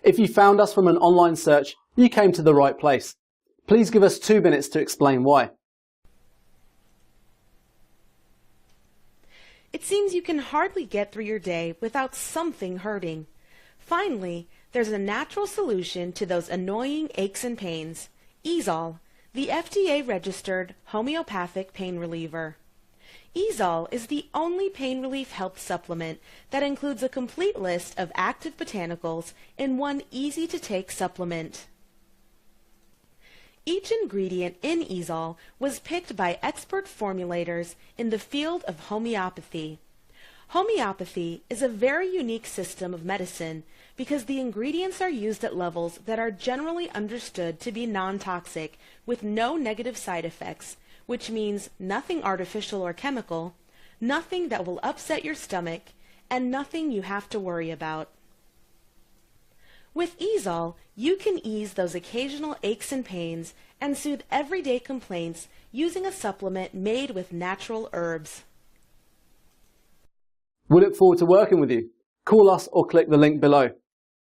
If you found us from an online search, you came to the right place. Please give us 2 minutes to explain why. It seems you can hardly get through your day without something hurting. Finally, there's a natural solution to those annoying aches and pains. Eazol, the FDA-registered homeopathic pain reliever. Eazol is the only pain relief health supplement that includes a complete list of active botanicals in one easy-to-take supplement. Each ingredient in Eazol was picked by expert formulators in the field of homeopathy. Homeopathy is a very unique system of medicine because the ingredients are used at levels that are generally understood to be non-toxic with no negative side effects, which means nothing artificial or chemical, nothing that will upset your stomach, and nothing you have to worry about. With Eazol, you can ease those occasional aches and pains and soothe everyday complaints using a supplement made with natural herbs. We look forward to working with you. Call us or click the link below.